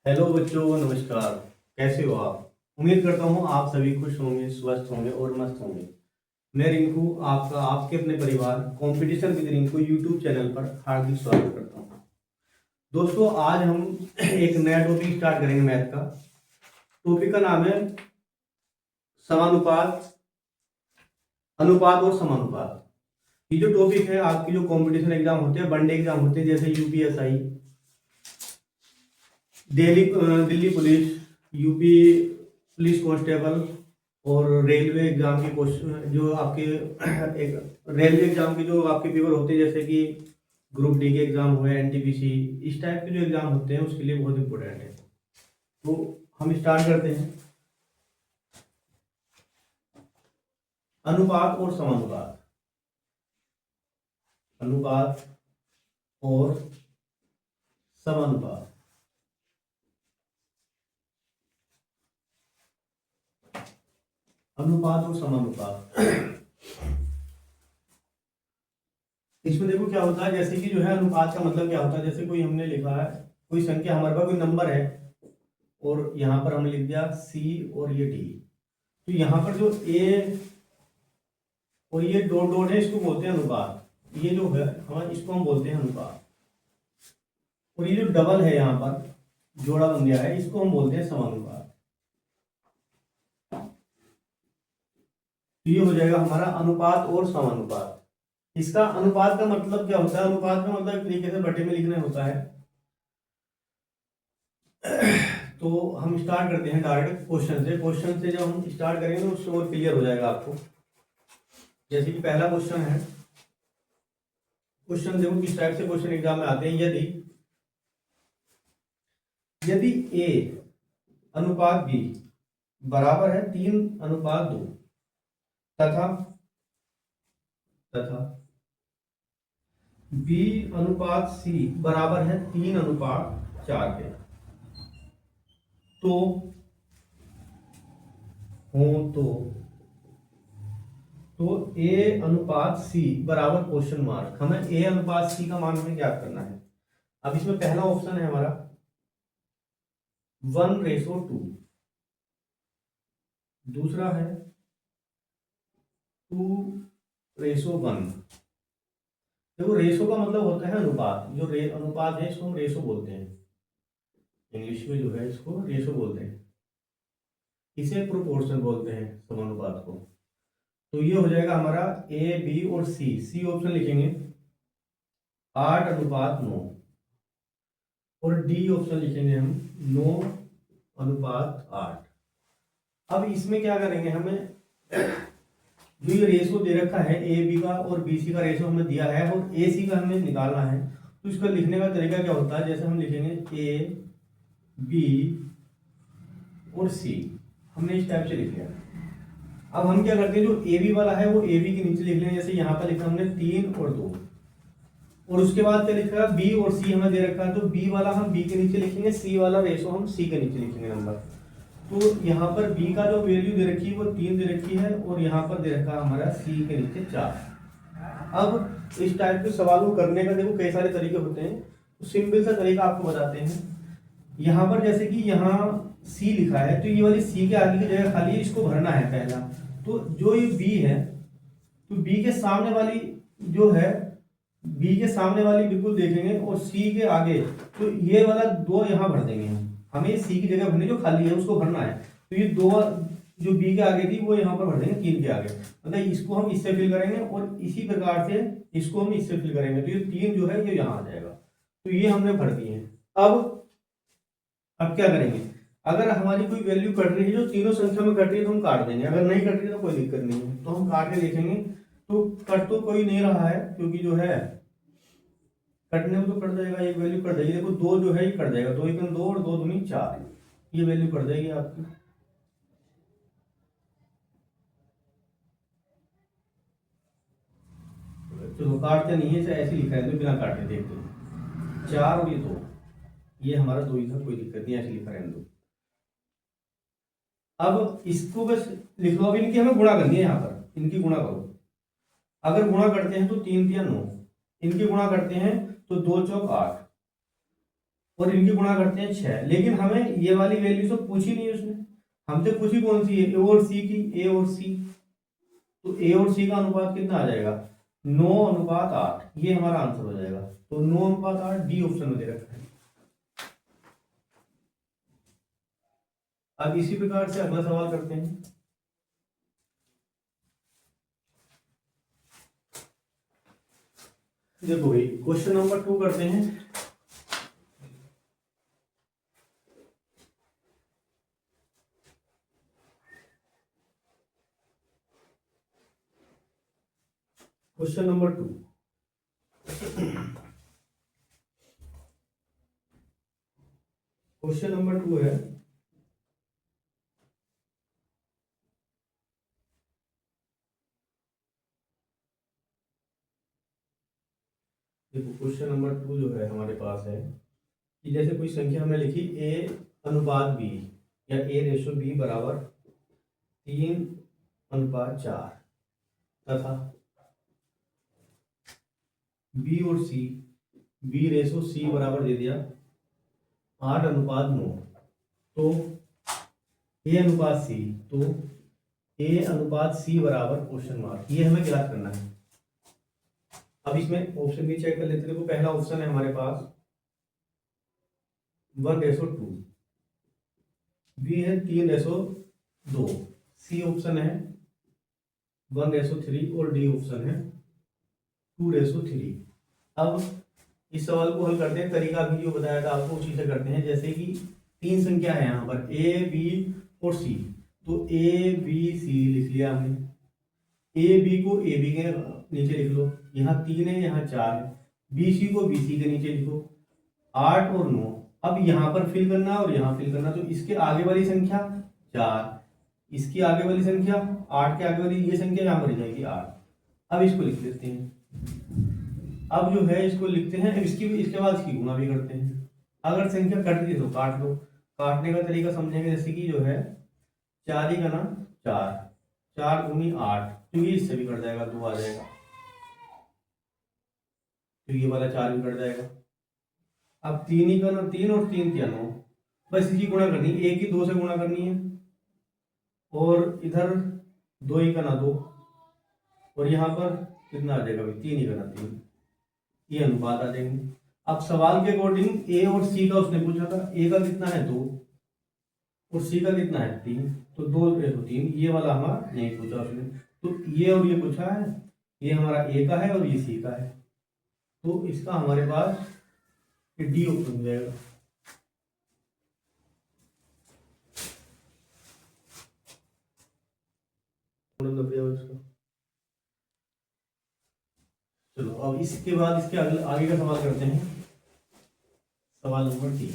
Hello बच्चों, नमस्कार। कैसे हो आप? उम्मीद करता हूँ आप सभी खुश होंगे, स्वस्थ होंगे और मस्त होंगे। मैं रिंकू, आपका आपके अपने परिवार competition with Rinku YouTube channel पर हार्दिक स्वागत करता हूँ। दोस्तों, आज हम एक नया टॉपिक स्टार्ट करेंगे मैथ का। टॉपिक का नाम है समानुपात, अनुपात और समानुपात। ये जो टॉपिक है, आपकी जो कंपटीशन एग्जाम होते हैं, वनडे एग्जाम होते हैं, जैसे UPSI, Delhi police, UP police constable और रेलवे एग्जाम के क्वेश्चन जो आपके एक रेलवे एग्जाम के जो आपके पेपर होते हैं, जैसे कि ग्रुप डी के एग्जाम हुए, एनटीपीसी, इस टाइप के जो एग्जाम होते हैं उसके लिए बहुत इंपॉर्टेंट है। तो हम स्टार्ट करते हैं। अनुपात और समानुपात, अनुपात और समानुपात। अनुपात और समानुपात, इसमें देखो क्या होता है। जैसे कि जो है अनुपात का मतलब क्या होता है, जैसे कोई हमने लिखा है, कोई संख्या, हमारे पास कोई नंबर है और यहाँ पर हमने लिख दिया सी और ये डी। तो यहाँ पर जो ए और ये डॉट डॉट है, इसको बोलते हैं अनुपात। ये जो है हम इसको हम बोलते हैं अनुपात। और ये जो डबल है यहाँ पर जोड़ा बन गया है, इसको हम बोलते हैं समानुपात। तो ये हो जाएगा हमारा अनुपात और समानुपात। इसका अनुपात का मतलब क्या होता है? अनुपात का मतलब एक तरीके से बटे में लिखना होता है। तो हम स्टार्ट करते हैं डायरेक्ट क्वेश्चन से। क्वेश्चन से जब हम स्टार्ट करेंगे तो उससे और क्लियर हो जाएगा आपको। जैसे कि पहला क्वेश्चन है, क्वेश्चन देखो किस टाइप से क्वेश्चन एग्जाम में आते हैं। यदि यदि ए अनुपात बी बराबर है 3:2 तथा तथा बी अनुपात सी बराबर है 3:4 के, तो हो तो ए अनुपात सी बराबर क्वेश्चन मार्क, हमें ए अनुपात सी का मान हमें ज्ञात करना है। अब इसमें पहला ऑप्शन है हमारा 1:2, दूसरा है 2:1। देखो, रेशो का मतलब होता है अनुपात। जो अनुपात है इसको हम रेशो बोलते हैं, इंग्लिश में जो है इसको रेशो बोलते हैं। इसे प्रोपोर्शन बोलते हैं समानुपात को। तो ये हो जाएगा हमारा ए बी और सी। सी ऑप्शन लिखेंगे 8:9 और डी ऑप्शन लिखेंगे हम 9:8। अब इसमें क्या करेंगे, हमें जो ये रेशो दे रखा है ए बी का और बी सी का रेशो हमें दिया है और ए सी का हमें निकालना है। तो इसका लिखने का तरीका क्या होता है, जैसे हम लिखेंगे ए बी और सी, हमने इस टाइप से लिख लिया। अब हम क्या करते हैं, जो ए बी वाला है वो ए बी के नीचे लिख लेंगे। जैसे यहाँ पर लिखा हमने 3 और 2, और उसके बाद क्या लिखा है, बी और सी हमें दे रखा है, तो बी वाला हम बी के नीचे लिखेंगे, सी वाला रेशो हम सी के नीचे लिखेंगे नंबर। तो यहाँ पर बी का जो वैल्यू दे रखी है वो 3 दे रखी है और यहाँ पर दे रखा है हमारा सी के नीचे 4। अब इस टाइप के सवाल को करने का देखो कई सारे तरीके होते हैं। तो सिंपल सा तरीका आपको बताते हैं। यहाँ पर जैसे कि यहाँ सी लिखा है, तो ये वाली सी के आगे की जगह खाली है, इसको भरना है पहला। तो जो ये बी है, तो बी के सामने वाली जो है, बी के सामने वाली बिल्कुल देखेंगे और सी के आगे, तो ये वाला 2 यहाँ भर देंगे हम। हमें सी की जगह भरनी जो खाली है उसको भरना है। तो ये 2 जो बी के आगे थी वो यहाँ पर भर देंगे 3 के आगे, मतलब इसको हम इससे फिल करेंगे और इसी प्रकार से इसको हम इससे फिल करेंगे। तो ये 3 जो है ये यहाँ आ जाएगा। तो ये हमने भर दिए हैं। अब क्या करेंगे, अगर हमारी कोई वैल्यू कट रही है, जो तीनों संख्या में कट रही है, तो हम काट देंगे। अगर नहीं कट रही तो कोई दिक्कत नहीं है, तो हम काट के देखेंगे। तो कट तो कोई नहीं रहा है, क्योंकि जो है कटने में तो कट जाएगा, एक वैल्यू कट जाएगी। देखो 2 जो है ये कट जाएगा, 2 1 2 और 2 दूनी 4, ये वैल्यू कट जाएगी आपकी। चलो काटते नहीं है, ऐसे लिखा है तो बिना काटे देखते हैं। 4 और ये 2, ये हमारा 2 ही था, कोई दिक्कत नहीं, ऐसे लिखा रहने दो। अब इसको बस लिख लो। अब इनकी हमें गुणा करनी है, यहाँ पर इनकी गुणा करो। अगर गुणा करते हैं तो 3 3 9, इनकी गुणा करते हैं तो 2 चौक 8, और इनकी गुणा करते हैं 6। लेकिन हमें ये वाली वैल्यू तो पूछी नहीं उसने, हमसे पूछी कौन सी है, ए और सी की, ए और सी। तो ए और सी का अनुपात कितना आ जाएगा, 9:8, ये हमारा आंसर हो जाएगा। तो 9:8 डी ऑप्शन में दे रखा है। अब इसी प्रकार से अगला सवाल करते हैं। देखो भाई क्वेश्चन नंबर 2 करते हैं। क्वेश्चन नंबर 2, क्वेश्चन नंबर 2 है, देखो क्वेश्चन नंबर 2 जो है हमारे पास है कि जैसे कोई संख्या हमने लिखी ए अनुपात बी, या ए रेशो बी बराबर 3:4, तथा बी और सी, बी रेशो सी बराबर दे दिया 8:9। तो ए अनुपात सी, तो ए अनुपात सी बराबर क्वेश्चन मार्क, ये हमें ज्ञात करना है। अब इसमें ऑप्शन भी चेक कर लेते हैं। देखो पहला ऑप्शन है हमारे पास 1:2, बी है 3:2, सी ऑप्शन है 1:3 और डी ऑप्शन है 2:3। अब इस सवाल को हल करते हैं, तरीका भी जो बताया था आपको उसी से करते हैं। जैसे कि तीन संख्या है यहाँ पर ए बी और सी, तो ए बी सी लिख लिया हमने। ए बी को ए बी के नीचे लिख लो, यहाँ 3 है यहाँ 4 है। बी सी को बी सी के नीचे लिखो, 8 और 9। अब यहाँ पर फिल करना और यहाँ फिल करना, तो इसके आगे वाली संख्या 4, इसकी आगे वाली संख्या 8, के आगे वाली ये संख्या यहाँ पर जाएगी 8। अब इसको लिख लेते हैं। अब जो है इसको लिखते हैं, इसकी इसके बाद इसकी गुणा भी करते हैं। अगर संख्या कट गई तो काट लो। काटने का तरीका समझेंगे, जैसे कि जो है 4 ही का ना 4, 4 दूनी 8, क्योंकि इससे भी कट जाएगा, 2 आ जाएगा, तो ये वाला 4 भी कट जाएगा। अब 3 ही का ना 3 और 3 क्या 9, बस इसकी गुणा करनी है, एक ही 2 से गुणा करनी है। और इधर 2 ही का ना 2, और यहाँ पर कितना आ जाएगा भाई, 3 ही का ना 3, ये अनुपात आ जाएंगे। अब सवाल के अकॉर्डिंग ए और सी का उसने पूछा था, ए का कितना है 2 और सी का कितना है 3, तो 2:3, ये वाला हमारा नहीं पूछा उसने। तो ये और ये पूछा है, ये हमारा ए का है और ये सी का है, तो इसका हमारे पास डी ऑप्शन हो जाएगा। चलो अब इसके बाद इसके आगे का सवाल करते हैं। सवाल नंबर 3,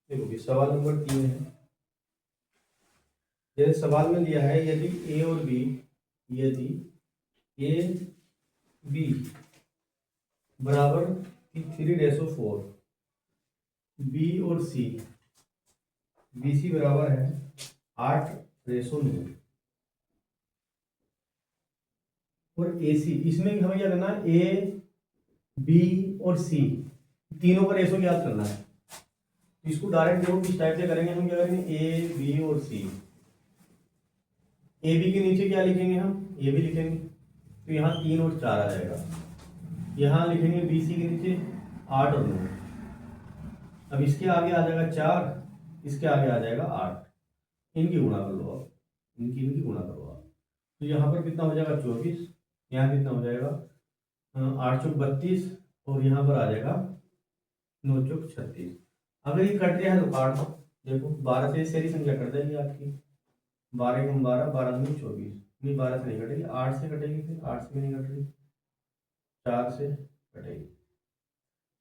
देखो सवाल नंबर 3 है। जैसे सवाल में दिया है, यदि ए और बी, यदि ए बी बराबर 3:4, बी और सी, बी सी बराबर है 8:9, और ए सी, इसमें हमें क्या करना है, ए बी और सी तीनों का रेशो ज्ञात करना है। तो इसको डायरेक्ट देखो किस टाइप से करेंगे, हम क्या करेंगे, ए बी और सी। ए बी के नीचे क्या लिखेंगे, हम ए बी लिखेंगे, तो यहाँ 3 और 4 आ जाएगा। यहाँ लिखेंगे बी सी के नीचे 8 और 9। अब इसके आगे आ जाएगा 4, इसके आगे आ जाएगा 8। इनकी गुणा कर लो, आप इनकी गुणा करो आप, तो यहाँ पर कितना हो जाएगा 24, यहाँ कितना हो जाएगा 8 चौक 32, और यहाँ पर आ जाएगा 9 चौक 36। अगर ये कट रहा है तो काट दो, देखो 12 से सारी संख्या कट जाएगी आपकी, 12 कम 12, 12 दूनी 24, नहीं 12 से नहीं कटेगी, 8 से कटेगी, फिर 8 से भी नहीं कट रही, 4 से कटेगी।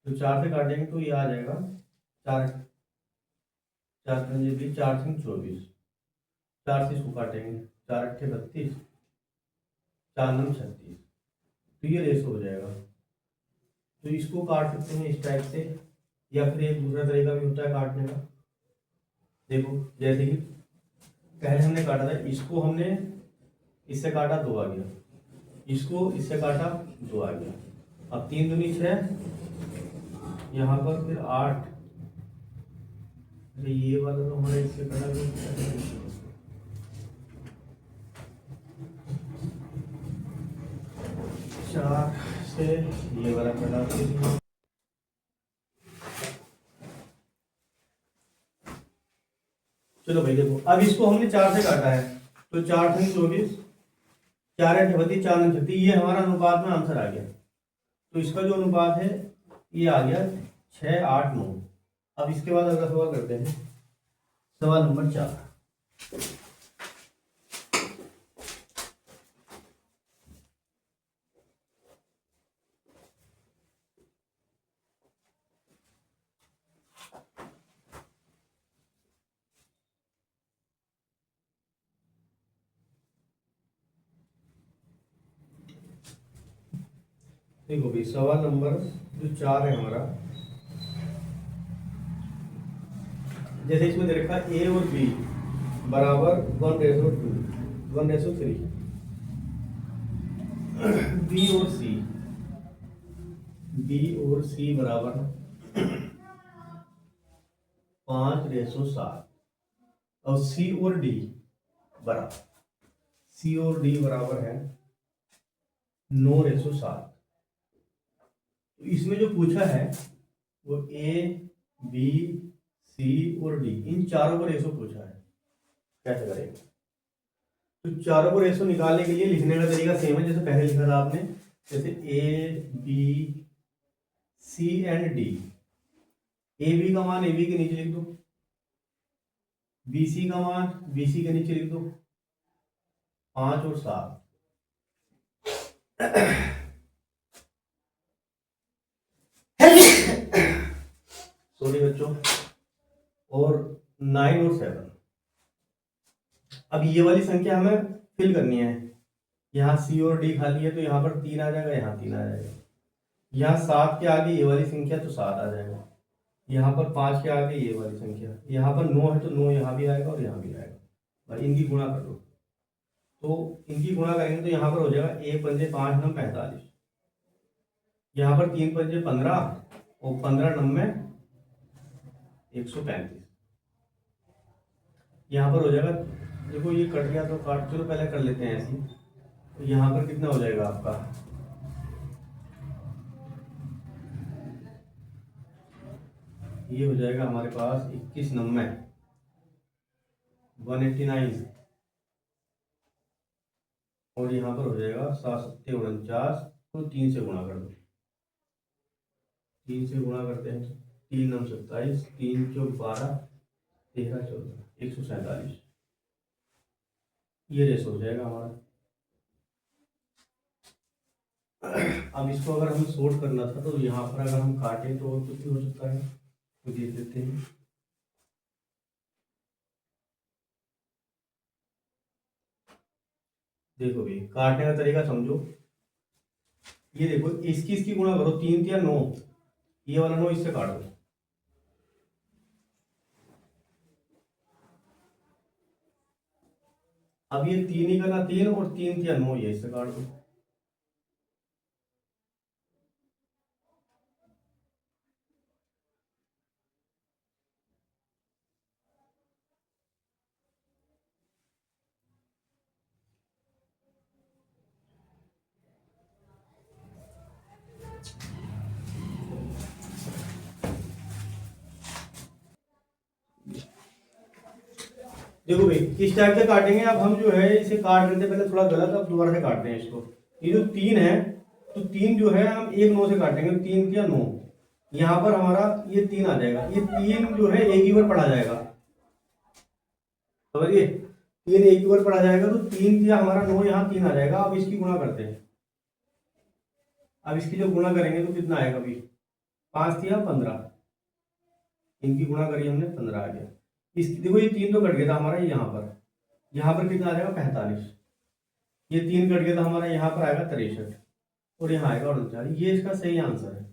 तो 4 से काटेंगे तो ये आ जाएगा 4, 4 पंजे 20, 4 से 24, 4 से इसको काटेंगे, 4 अट्ठे 32, 4 नम 36, तो ये रेशो हो जाएगा। तो इसको काट सकते हैं इस टाइप से, या फिर एक दूसरा तरीका भी होता है काटने का। देखो जैसे कि पहले हमने काटा था, इसको हमने इससे काटा 2 आ गया, इसको इससे काटा 2 आ गया। अब 3 दूनी 6, यहाँ पर फिर 8। अरे ये वाला तो हमारे इससे काटा गया, 4 से ये वाला काटा। चलो भाई देखो, अब इसको हमने 4 से काटा है, तो 4 × 24, 4 × 38, 4 × 36, ये हमारा अनुपात में आंसर आ गया। तो इसका जो अनुपात है ये आ गया 6, 8, 9। अब इसके बाद अगला सवाल करते हैं, सवाल नंबर 4। देखो भाई, सवाल नंबर जो 4 है हमारा, जैसे इसमें दे रखा ए और बी बराबर 1:2, 1:3, बी और सी बराबर 5:7, और सी और डी बराबर है 9:7। तो इसमें जो पूछा है वो ए, बी, सी और डी, इन चारों का रेशो पूछा है। कैसे करेंगे? तो चारों को रेशो निकालने के लिए लिखने का तरीका सेम है जैसे पहले लिखा था आपने, जैसे A, B, C and D. A B का मान ए बी के नीचे लिख दो, बी सी का मान बी सी के नीचे लिख दो, 5 और 7। सॉरी बच्चों, और 9 और 7। अब ये वाली संख्या हमें फिल करनी है। यहाँ सी और डी खाली है तो यहाँ पर 3 आ जाएगा, यहाँ 3 आ जाएगा। यहाँ 7 के आगे ये वाली संख्या तो 7 आ जाएगा, यहाँ पर 5 के आगे ये वाली संख्या, यहाँ पर 9 है तो 9 यहाँ भी आएगा और यहाँ भी आएगा। भाई इनकी गुणा कर दो, तो इनकी गुणा करेंगे तो यहाँ पर हो जाएगा 1 पंजे 5 9 45, यहाँ पर 3 पंजे 15 और 15 9 135। यहाँ पर हो जाएगा, देखो ये कट गया तो काट, चलो पहले कर लेते हैं ऐसे। तो यहाँ पर कितना हो जाएगा आपका, ये हो जाएगा हमारे पास 21 9 189, और यहाँ पर हो जाएगा 7 7 49। तो 3 से गुणा कर दो, 3 से गुणा करते हैं, 3 9 27, 3 4 12, 13 14, 147। ये रेशो हो जाएगा हमारा। अब इसको अगर हमें सोल्व करना था तो यहाँ पर अगर हम काटें तो और कुछ भी हो सकता है, तो देख लेते हैं। देखो भाई, काटने का तरीका समझो। ये देखो, इसकी गुणा करो, 3 3 9, ये वाला 9 इससे काट दो, अब ये 3 ही करना, 3 और 3 3 9, ये इससे काट दो। देखो भाई, इस टाइप से काटेंगे। अब हम जो है इसे काट रहे थे पहले थोड़ा गलत, अब दोबारा से काटते हैं इसको। ये जो 3 है, तो 3 जो है हम 1 9 से काटेंगे, 3 3 9, यहाँ पर हमारा ये 3 आ जाएगा। ये 3 जो है एक ही बार पढ़ा जाएगा, समझिए, 3 एक ही बार पढ़ा जाएगा, तो 3 3 हमारा 9, यहाँ 3 आ जाएगा। अब इसकी गुणा करते हैं। अब इसकी जब गुणा करेंगे तो कितना आएगा भाई, 5 3 15, इनकी गुणा करी हमने, 15 आ गया। इस देखो, ये 3 तो कट गया था हमारा, यहाँ पर कितना आ जाएगा, 45। ये 3 कट गया था हमारा, यहाँ पर आएगा 63, और यहाँ आएगा 39। ये इसका सही आंसर है।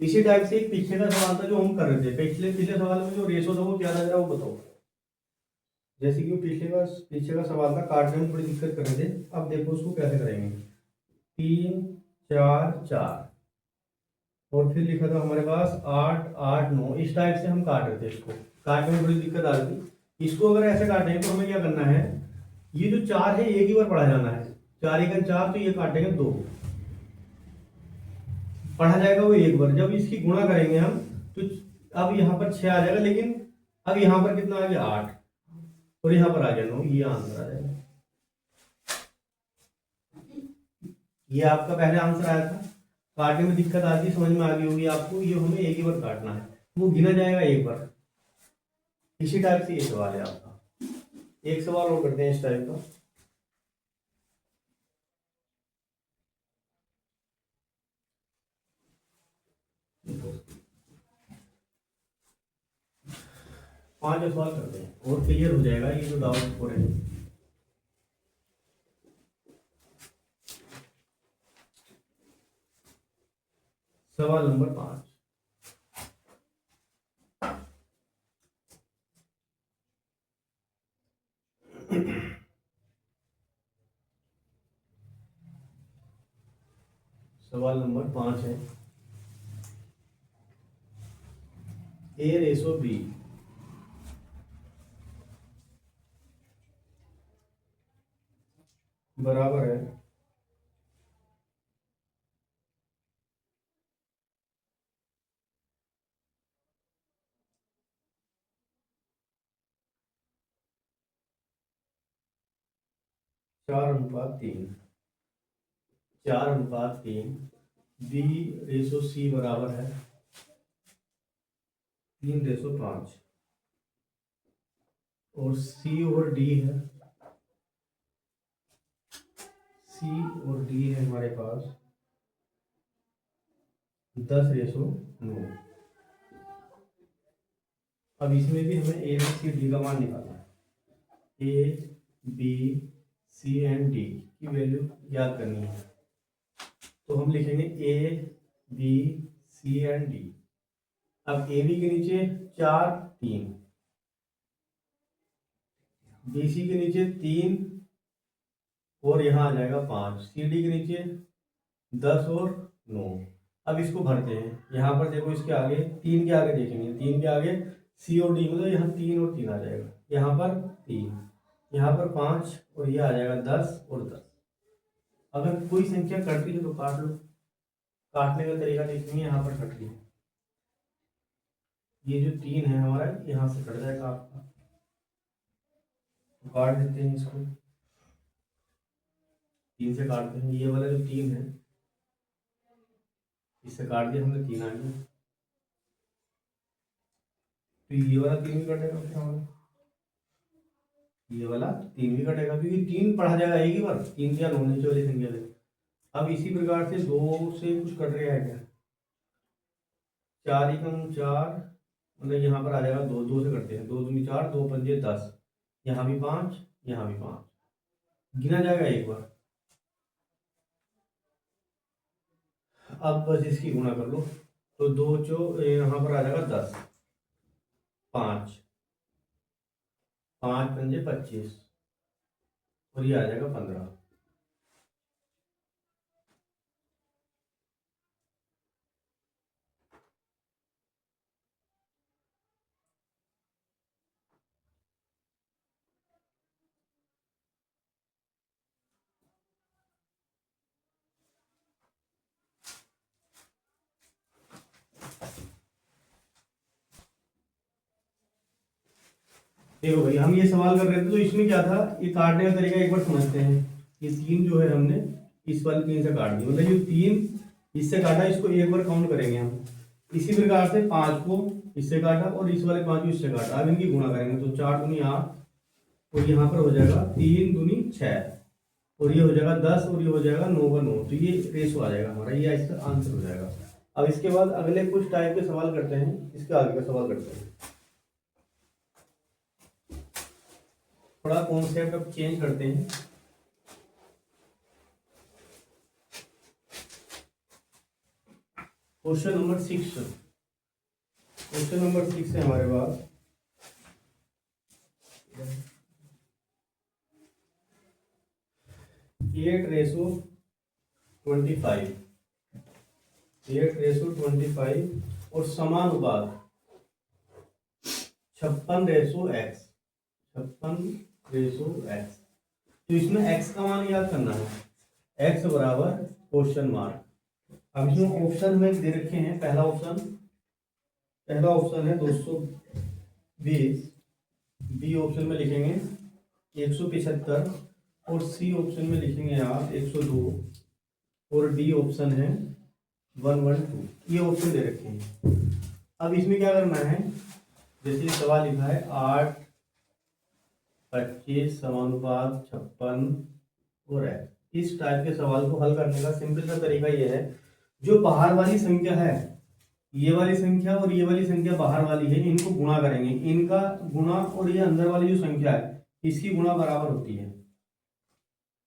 इसी टाइप से एक पीछे का सवाल था जो हम कर रहे थे। पिछले पिछले सवाल में जो रेशो था वो क्या था जरा वो बताओ। जैसे कि पीछे का सवाल था, काटने में थोड़ी दिक्कत कर रहे थे। अब देखो उसको कैसे करेंगे। 3 4 4 और फिर लिखा था हमारे पास 8 8 9। इस टाइप से हम काट रहे थे। इसको काटने में थोड़ी दिक्कत आ रही थी। इसको अगर ऐसे काटेंगे तो हमें क्या करना है, ये जो 4 है एक ही बार पढ़ा जाना है। 4 एकम 4, तो ये काटेंगे 2, पढ़ा जाएगा वो एक बार। जब इसकी गुणा करेंगे हम तो अब यहाँ पर 6 आ जाएगा, लेकिन अब यहाँ पर कितना आ गया 8 और यहाँ पर आ गया 9। ये आंसर आ जाएगा। ये आपका पहले आंसर आया था। काटने में दिक्कत आती है, समझ में आ गई होगी आपको। ये हमें एक ही बार काटना है, वो गिना जाएगा एक बार। इसी टाइप से ये सवाल है आपका। एक सवाल और करते हैं इस टाइप का। पांच सवाल करते हैं और क्लियर हो जाएगा ये जो डाउट हो रहे हैं। सवाल नंबर 5। सवाल नंबर 5 है, ए रेशो बी बराबर है 4:3। 4:3 बी रेशो सी बराबर है 3:5 और सी और डी है, सी और डी है हमारे पास 10:9। अब इसमें भी हमें ए बी सी डी का मान निकालना है। A B C and D की वैल्यू याद करनी है। तो हम लिखेंगे A B C and D. अब ए बी के नीचे 4 3, बी सी के नीचे 3 और यहाँ आ जाएगा 5, सी डी के नीचे 10 और 9। अब इसको भरते हैं। यहाँ पर देखो इसके आगे 3 के आगे देखेंगे, 3 के आगे सी और डी मतलब यहाँ 3 और 3 आ जाएगा। यहाँ पर 3, यहाँ पर 5 और ये आ जाएगा 10 और 10। अगर कोई संख्या कटती है तो काट लो। काटने का तरीका देखेंगे, यहाँ पर कट रही है। ये जो 3 है हमारा यहाँ से कट जाएगा आपका, तो काट देते हैं इसको। 3 से काटते हैं। ये वाला जो 3 है इससे काट दिया हमने, 3 आ गया। तो ये वाला 3 भी कटेगा, क्या होगा ये वाला 3 भी कटेगा, क्योंकि 3 पढ़ा जाएगा एक ही बार। 3 या 9 नीचे वाली संख्या से। अब इसी प्रकार से 2 से कुछ कट रहा है क्या, 4 एकम 4 मतलब यहाँ पर आ जाएगा 2, 2 से करते हैं। 2 दूनी 4, 2 पंजे 10, यहाँ भी 5, यहाँ भी 5, गिना जाएगा एक बार। अब बस इसकी गुणा कर लो, तो 2 चो यहाँ पर आ जाएगा 10, 5 5 पंजे 25 और ये आ जाएगा 15। देखो भाई, हम ये सवाल कर रहे थे तो इसमें क्या था, ये काटने का तरीका एक बार समझते हैं। ये 3 जो है हमने इस वाले 3 से काट दी, मतलब ये 3 इससे काटा, इसको एक बार काउंट करेंगे हम। इसी प्रकार से 5 को इससे काटा और इस वाले 5 को इससे काटा। अब इनकी गुणा करेंगे तो 4 दूनी 8 और यहाँ पर हो जाएगा 3 दूनी 6 और ये हो जाएगा 10 और ये हो जाएगा 9 का 9। तो ये रेशो आ जाएगा हमारा, ये इसका आंसर हो जाएगा। अब इसके बाद अगले कुछ टाइप के सवाल करते हैं, इसके आगे का सवाल करते हैं। थोड़ा कॉन्सेप्ट अब चेंज करते हैं। क्वेश्चन नंबर 6, क्वेश्चन नंबर 6 है हमारे पास। 8:25, 8:25 और समानुपात 56:x, 56:x। तो इसमें x का मान याद करना है, x बराबर क्वेश्चन मार्क। अब इसमें ऑप्शन में दे रखे हैं, पहला ऑप्शन है 220, बी ऑप्शन में लिखेंगे 175 और सी ऑप्शन में लिखेंगे आप 102 और डी ऑप्शन है 112। ये ऑप्शन दे रखे हैं। अब इसमें क्या करना है, जैसे सवाल लिखा है 8, 25 समानुपात 56 और x, इस टाइप के सवाल को हल करने का सिंपल सा तरीका ये है, जो बाहर वाली संख्या है, ये वाली संख्या और ये वाली संख्या बाहर वाली है, इनको गुणा करेंगे, इनका गुणा और ये अंदर वाली जो संख्या है इसकी गुणा बराबर होती है।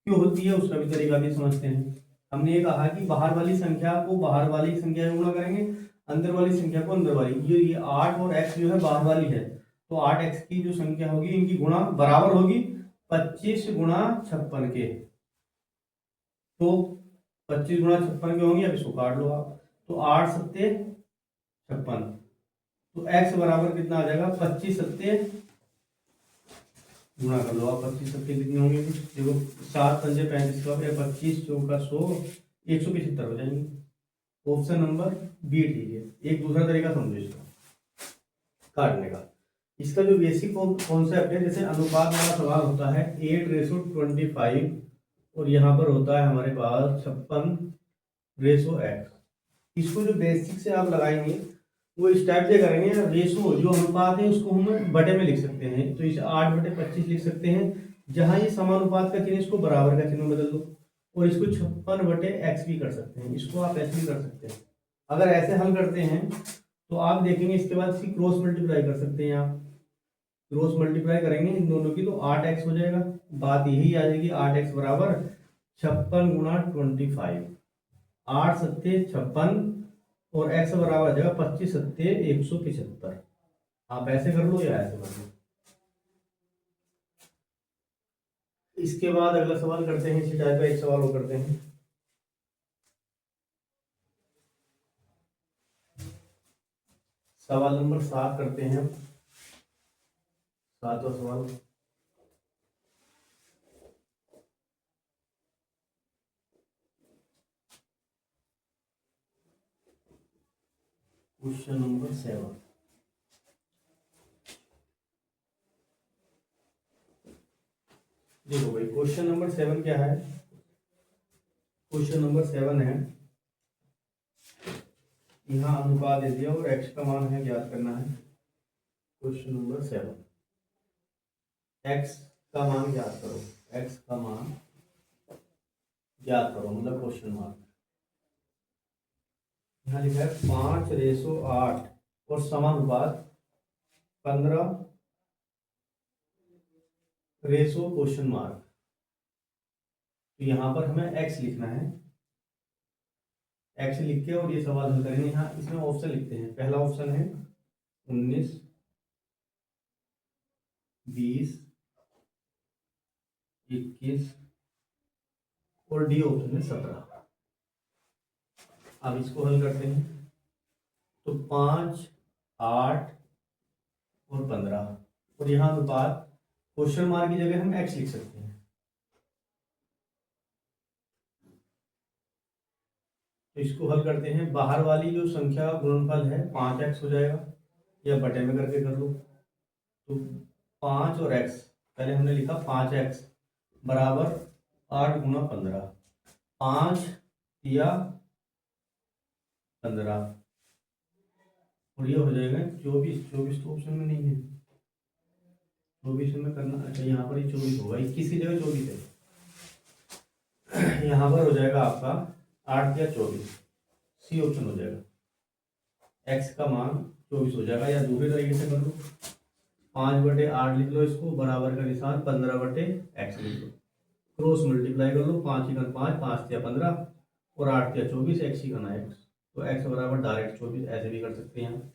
क्यों होती है उसका भी तरीका भी समझते हैं। हमने ये कहा कि बाहर वाली संख्या को बाहर वाली संख्या में गुणा करेंगे, अंदर वाली संख्या को अंदर वाली। ये 8 और x जो है बाहर वाली है, तो 8x की जो संख्या होगी इनकी गुणा बराबर होगी 25 गुणा 56 के। तो 25 गुणा 56 के होंगे, अब इसको काट लो आप, तो 8 सत्ते 56, तो x बराबर कितना आ जाएगा 25 सत्ते, गुणा कर लो आप, 25 सत्ते कितने होंगे, देखो 7 पंजे 35 का 25 चौका 100, 175 हो जाएंगे। ऑप्शन नंबर बी ठीक है। एक दूसरा तरीका समझो इसका काटने का। इसका जो बेसिक कॉन्सेप्ट है, जैसे अनुपात वाला सवाल होता है 8:25 और यहाँ पर होता है हमारे पास 56:x। इसको जो बेसिक से आप लगाएंगे वो इस टाइप से करेंगे, रेशो जो अनुपात है उसको हम बटे में लिख सकते हैं, तो इसे 8/25 लिख सकते हैं। जहां ये समानुपात का चिन्ह, इसको बराबर का चिन्ह बदल दो और इसको 56/x भी कर सकते हैं, इसको आप ऐसे भी कर सकते हैं। अगर ऐसे हल करते हैं तो आप देखेंगे इसके बाद इसकी क्रॉस मल्टीप्लाई कर सकते हैं आप, क्रॉस मल्टीप्लाई करेंगे इन दोनों की तो 8x हो जाएगा। बात यही आ जाएगी 8x बराबर 56 गुणा 25, 8 सत्ते 56 और x बराबर आ जाएगा 25 सत्ते 175। आप ऐसे कर लो या ऐसे कर लो। इसके बाद अगला सवाल करते हैं, इसी टाइप का एक सवाल और करते हैं। सवाल नंबर 7 करते हैं, 7वां सवाल। क्वेश्चन नंबर 7, देखो भाई क्वेश्चन नंबर 7 क्या है। क्वेश्चन नंबर 7 है, यहाँ अनुपात दे दिया और x का मान है ज्ञात करना है। क्वेश्चन नंबर 7, x का मान ज्ञात करो, x का मान ज्ञात करो मतलब क्वेश्चन मार्क। यहाँ लिखा है 5:8 और समानुपात 15 क्वेश्चन मार्क। तो यहाँ पर हमें x लिखना है, x लिख के और ये सवाल हल करेंगे। यहाँ इसमें ऑप्शन लिखते हैं, पहला ऑप्शन है 19, 20, 21 और डी ऑप्शन है 17। अब इसको हल करते हैं तो 5, 8 और 15 और यहाँ अनुपात क्वेश्चन मार्क की जगह हम x लिख सकते हैं। तो इसको हल करते हैं, बाहर वाली जो संख्या का गुणनफल है 5x हो जाएगा, या बटे में करके कर लो। तो 5 और x, पहले हमने लिखा 5x बराबर 8 गुणा 15, 5 या 15 और ये हो जाएगा 24। 24 तो ऑप्शन में नहीं है, 24 में करना, अच्छा यहाँ पर ही 24 होगा, 21 की जगह 24 है। यहाँ पर हो जाएगा आपका 8 या 24, सी ऑप्शन हो जाएगा। x का मान 24 हो जाएगा, या दूसरे तरीके से कर लो 5/8 लिख लो, इसको बराबर का निशान 15/x लिख लो, क्रॉस मल्टीप्लाई कर लो, 5 × 5 5 या 15 और 8 या 24, x ही करना है x। तो x बराबर डायरेक्ट 24 ऐसे भी कर सकते हैं।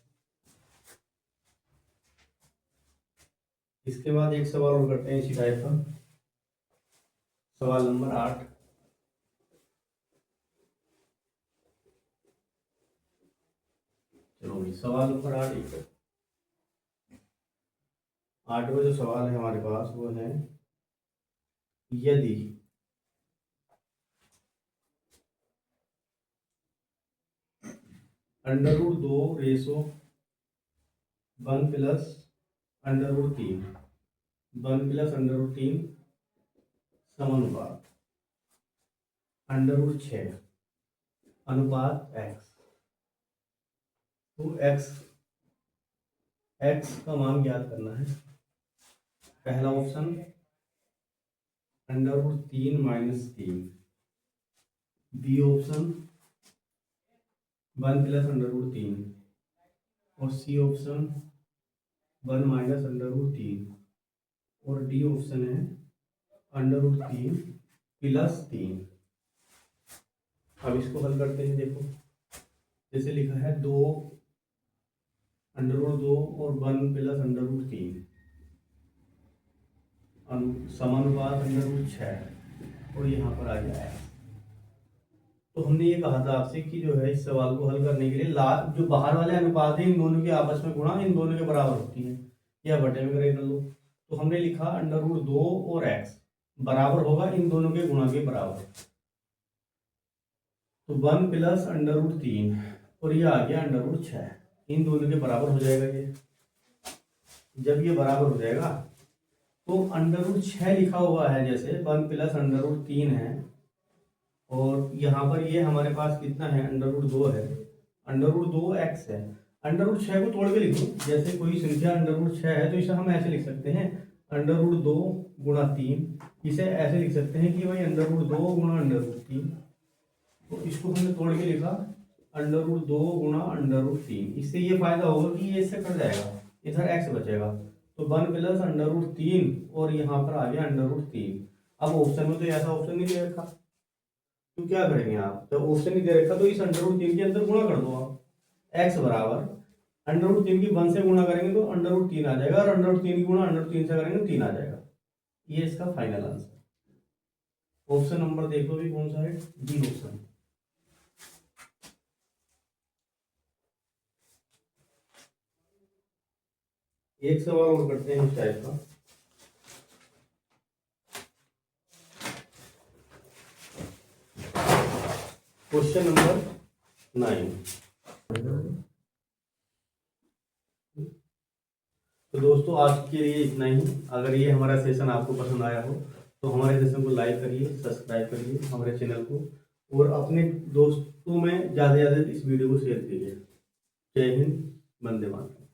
इसके बाद एक सवाल और करते हैं इसी टाइप का, सवाल नंबर 8। चलो भाई सवाल नंबर 8 एक 8वां जो सवाल है हमारे पास वो है, यदि √2 रेशो 1 प्लस √3 √3 समानुपात √6 अनुपात x, तो x का मान ज्ञात करना है। पहला ऑप्शन √3 - 3, बी ऑप्शन 1 प्लस √3 और सी ऑप्शन 1 माइनस √3 और डी ऑप्शन है √3 प्लस 3। अब इसको हल करते हैं। देखो जैसे लिखा है 2 √2 और 1 प्लस √3 समानुपात √6 और यहाँ पर आ गया है। तो हमने ये कहा था आपसे कि जो है इस सवाल को हल करने के लिए जो बाहर वाले अनुपात है इन दोनों के आपस में गुणा इन दोनों के बराबर होती है, या बटे में करे कर लो। तो हमने लिखा √2 और x बराबर होगा इन दोनों के गुणा के बराबर, तो 1 प्लस √3 और ये आ गया √6, इन दोनों के बराबर हो जाएगा। ये जब ये बराबर हो जाएगा तो √6 लिखा हुआ है, जैसे 1 प्लस √3 है और यहाँ पर ये हमारे पास कितना है √2 है, √2x है। √6 को तोड़ के लिखो, जैसे कोई संख्या √6 है तो इसे हम ऐसे लिख सकते हैं √2 गुणा 3, इसे ऐसे लिख सकते हैं कि भाई √2 गुणा √3, तो इसको हमने तोड़ के लिखा √2 गुणा √3। इससे ये फायदा होगा कि ये इससे कट जाएगा, इधर x बचेगा, तो 1 प्लस √3 और यहाँ पर आ गया √3। अब ऑप्शन में तो ऐसा ऑप्शन नहीं दे रखा, तो क्या करेंगे आप, जब ऑप्शन नहीं दे रखा तो इस √3 के अंदर गुणा कर दो आप, x बराबर √3 की 1 से गुणा करेंगे तो √3 आ जाएगा, और √3 की गुणा √3 से करेंगे 3 आ जाएगा। ये इसका फाइनल आंसर। ऑप्शन नंबर देखो भी कौन सा है, डी ऑप्शन। एक सवाल और करते हैं इस टाइप का, क्वेश्चन नंबर 9। तो दोस्तों आज के लिए इतना ही। अगर ये हमारा सेशन आपको पसंद आया हो तो हमारे सेशन को लाइक करिए, सब्सक्राइब करिए हमारे चैनल को, और अपने दोस्तों में ज़्यादा से ज़्यादा इस वीडियो को शेयर कीजिए। जय हिंद, वंदे मातरम।